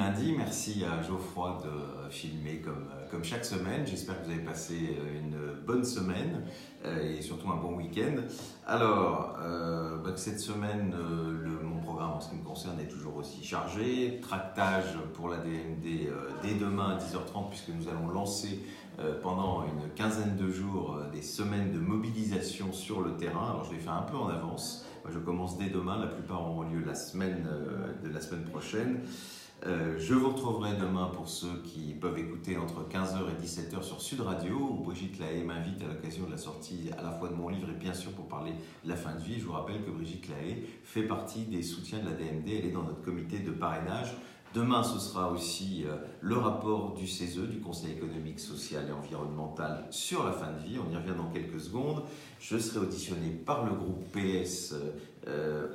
lundi. Merci à Geoffroy de filmer comme chaque semaine. J'espère que vous avez passé une bonne semaine et surtout un bon week-end. Alors, cette semaine, mon programme en ce qui me concerne est toujours aussi chargé. Tractage pour la DMD dès demain à 10h30 puisque nous allons lancer pendant une quinzaine de jours des semaines de mobilisation sur le terrain. Alors, je vais faire un peu en avance. Je commence dès demain, la plupart auront lieu la semaine prochaine. Je vous retrouverai demain pour ceux qui peuvent écouter entre 15h et 17h sur Sud Radio, où Brigitte Lahaye m'invite à l'occasion de la sortie à la fois de mon livre et bien sûr pour parler de la fin de vie. Je vous rappelle que Brigitte Lahaye fait partie des soutiens de la DMD, elle est dans notre comité de parrainage. Demain, ce sera aussi le rapport du CESE, du Conseil économique, social et environnemental sur la fin de vie. On y revient dans quelques secondes. Je serai auditionné par le groupe PS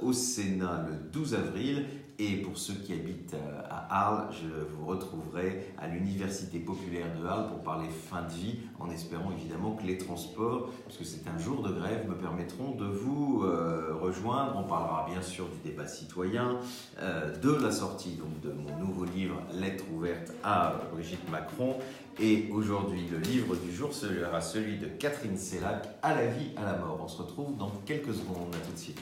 au Sénat le 12 avril. Et pour ceux qui habitent à Arles, je vous retrouverai à l'Université populaire de Arles pour parler fin de vie, en espérant évidemment que les transports, puisque c'est un jour de grève, me permettront de vous rejoindre. On parlera bien sûr du débat citoyen, de la sortie donc, de mon nouveau livre « Lettre ouverte à Brigitte Macron ». Et aujourd'hui, le livre du jour sera celui de Catherine Sellac, « À la vie, à la mort ». On se retrouve dans quelques secondes. À tout de suite.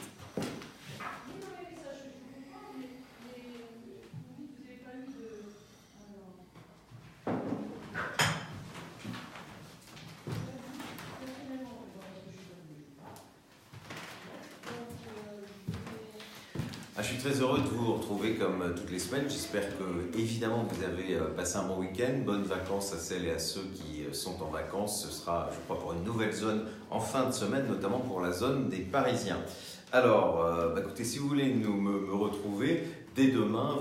Je suis très heureux de vous retrouver comme toutes les semaines. J'espère que, évidemment, vous avez passé un bon week-end. Bonnes vacances à celles et à ceux qui sont en vacances. Ce sera, je crois, pour une nouvelle zone en fin de semaine, notamment pour la zone des Parisiens. Alors, écoutez, si vous voulez me retrouver, dès demain,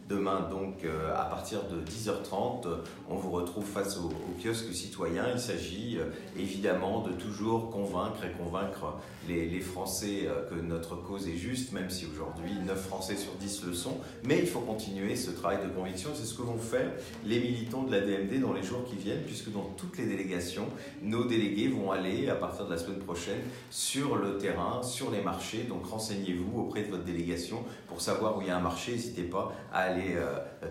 Demain, donc, à partir de 10h30, on vous retrouve face au kiosque citoyen. Il s'agit évidemment de toujours convaincre les Français que notre cause est juste, même si aujourd'hui 9 Français sur 10 le sont. Mais il faut continuer ce travail de conviction. C'est ce que vont faire les militants de la DMD dans les jours qui viennent, puisque dans toutes les délégations, nos délégués vont aller, à partir de la semaine prochaine, sur le terrain, sur les marchés. Donc renseignez-vous auprès de votre délégation pour savoir où il y a un marché. N'hésitez pas à aller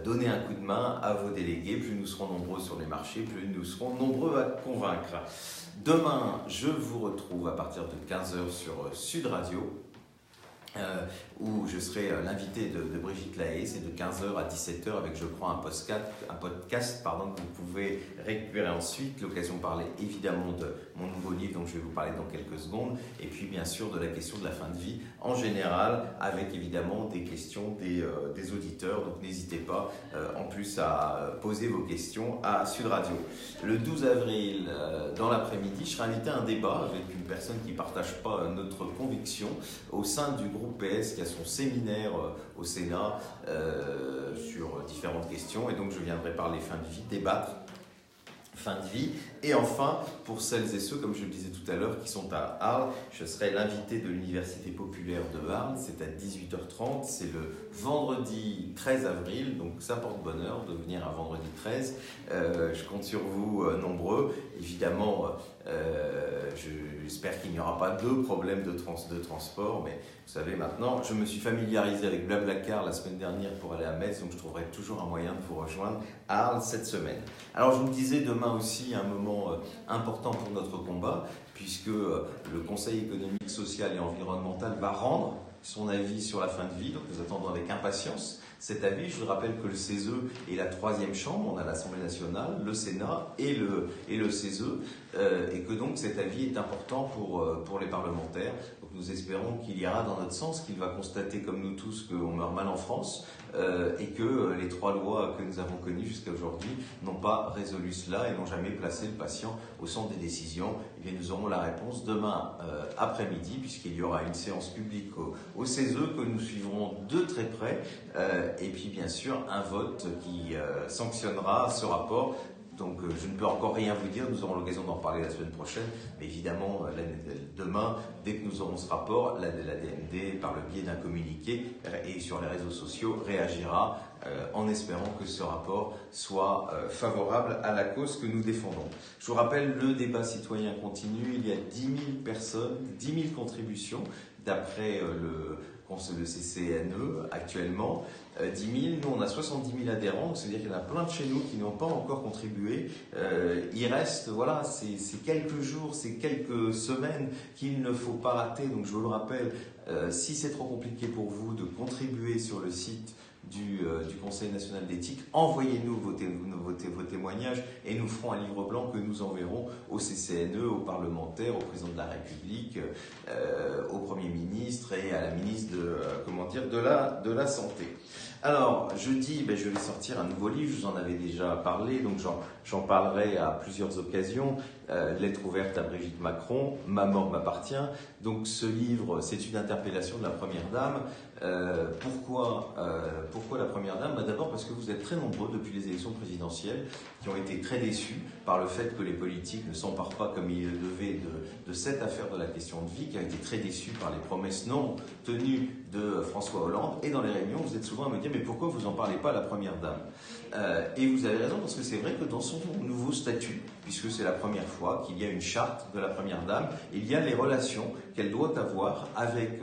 donner un coup de main à vos délégués. Plus nous serons nombreux sur les marchés, plus nous serons nombreux à convaincre. Demain, je vous retrouve à partir de 15h sur Sud Radio, où je serai l'invité de Brigitte Lahaye. C'est de 15h à 17h avec, je crois, un podcast que vous pouvez récupérer ensuite. L'occasion de parler évidemment de mon nouveau livre dont je vais vous parler dans quelques secondes, et puis bien sûr de la question de la fin de vie en général, avec évidemment des questions des auditeurs. Donc n'hésitez pas en plus à poser vos questions à Sud Radio. Le 12 avril, dans l'après-midi, je serai invité à un débat avec une personne qui ne partage pas notre conviction au sein du groupe PS qui a son séminaire au Sénat sur différentes questions, et donc je viendrai parler fin de vie, débattre fin de vie. Et enfin, pour celles et ceux, comme je le disais tout à l'heure, qui sont à Arles, je serai l'invité de l'Université populaire de Arles. C'est à 18h30, c'est le vendredi 13 avril, donc ça porte bonheur de venir un vendredi 13. Je compte sur vous nombreux. Évidemment, j'espère qu'il n'y aura pas de problème de transport, mais vous savez maintenant, je me suis familiarisé avec Blablacar la semaine dernière pour aller à Metz, donc je trouverai toujours un moyen de vous rejoindre à Arles cette semaine. Alors je vous le disais, demain aussi un moment important pour notre combat, puisque le Conseil économique, social et environnemental va rendre son avis sur la fin de vie. Donc nous attendons avec impatience cet avis. Je vous rappelle que le CESE est la troisième chambre. On a l'Assemblée nationale, le Sénat et le CESE, et que donc cet avis est important pour les parlementaires. Donc nous espérons qu'il ira dans notre sens, qu'il va constater comme nous tous qu'on meurt mal en France, et que les 3 lois que nous avons connues jusqu'à aujourd'hui n'ont pas résolu cela et n'ont jamais placé le patient au centre des décisions. Et bien, nous aurons la réponse demain après-midi, puisqu'il y aura une séance publique au CESE que nous suivrons de très près, et puis bien sûr un vote qui sanctionnera ce rapport. Donc je ne peux encore rien vous dire, nous aurons l'occasion d'en parler la semaine prochaine, mais évidemment demain, dès que nous aurons ce rapport, la DMD, par le biais d'un communiqué et sur les réseaux sociaux, réagira en espérant que ce rapport soit favorable à la cause que nous défendons. Je vous rappelle, le débat citoyen continue, il y a 10 000 personnes, 10 000 contributions, d'après le CCNE actuellement, 10 000, nous on a 70 000 adhérents, c'est-à-dire qu'il y en a plein de chez nous qui n'ont pas encore contribué. Il reste, voilà, ces quelques jours, ces quelques semaines qu'il ne faut pas rater. Donc je vous le rappelle, si c'est trop compliqué pour vous de contribuer sur le site du Conseil national d'éthique, envoyez-nous vos témoignages et nous ferons un livre blanc que nous enverrons au CCNE, aux parlementaires, au président de la République, au Premier ministre et à la ministre de la Santé. Alors, jeudi, je vais sortir un nouveau livre, je vous en avais déjà parlé, donc j'en parlerai à plusieurs occasions. Lettre ouverte à Brigitte Macron, Ma mort m'appartient. Donc ce livre, c'est une interpellation de la Première Dame. Pourquoi la Première Dame? D'abord parce que vous êtes très nombreux depuis les élections présidentielles qui ont été très déçus par le fait que les politiques ne s'emparent pas comme ils le devaient de cette affaire de la question de vie, qui a été très déçus par les promesses non tenues de François Hollande. Et dans les réunions, vous êtes souvent à me dire « mais pourquoi vous n'en parlez pas à la Première Dame ?» Et vous avez raison, parce que c'est vrai que dans son nouveau statut, puisque c'est la première fois qu'il y a une charte de la Première Dame, il y a les relations qu'elle doit avoir avec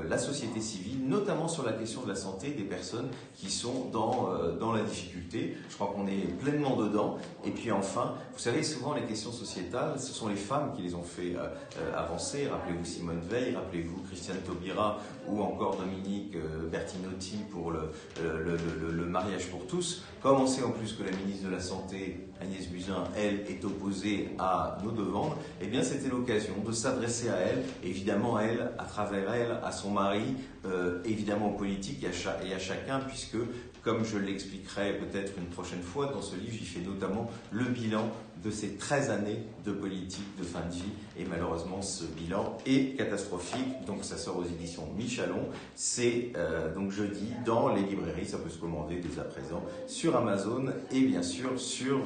la société civile, notamment sur la question de la santé des personnes qui sont dans la difficulté. Je crois qu'on est pleinement dedans. Et puis enfin, vous savez, souvent les questions sociétales, ce sont les femmes qui les ont fait avancer. Rappelez-vous Simone Veil, rappelez-vous Christiane Taubira ou encore Dominique Bertinotti pour le mariage pour tous. Comme on sait en plus que la ministre de la Santé, Agnès Buzyn, elle, est opposée à nos demandes, eh bien c'était l'occasion de s'adresser à elle, évidemment à elle, à travers elle, à son mari, évidemment aux politiques et à chacun, puisque, comme je l'expliquerai peut-être une prochaine fois, dans ce livre, j'y fais notamment le bilan de ces 13 années de politique de fin de vie. Et malheureusement, ce bilan est catastrophique. Donc ça sort aux éditions Michalon. C'est donc jeudi dans les librairies. Ça peut se commander dès à présent sur Amazon et bien sûr sur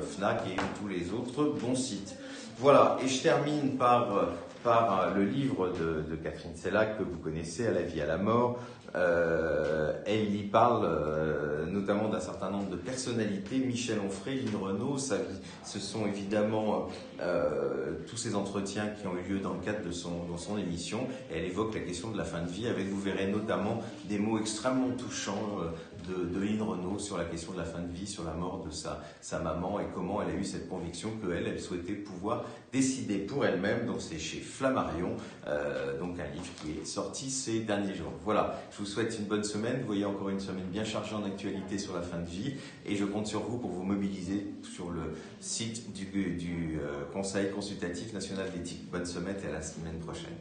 Fnac et tous les autres bons sites. Voilà, et je termine par le livre de Catherine Sellac que vous connaissez, À la vie, à la mort. Elle y parle notamment d'un certain nombre de personnalités, Michel Onfray, Lynn Renaud. Ce sont évidemment tous ces entretiens qui ont eu lieu dans le cadre de son émission. Et elle évoque la question de la fin de vie avec, vous verrez notamment des mots extrêmement touchants de Lynn Renaud sur la question de la fin de vie, sur la mort de sa maman et comment elle a eu cette conviction qu'elle souhaitait pouvoir décider pour elle-même. Donc c'est chez Flammarion, donc un livre qui est sorti ces derniers jours. Voilà, je vous souhaite une bonne semaine. Vous voyez encore une semaine bien chargée en actualité sur la fin de vie et je compte sur vous pour vous mobiliser sur le site du Conseil consultatif national d'éthique. Bonne semaine et à la semaine prochaine.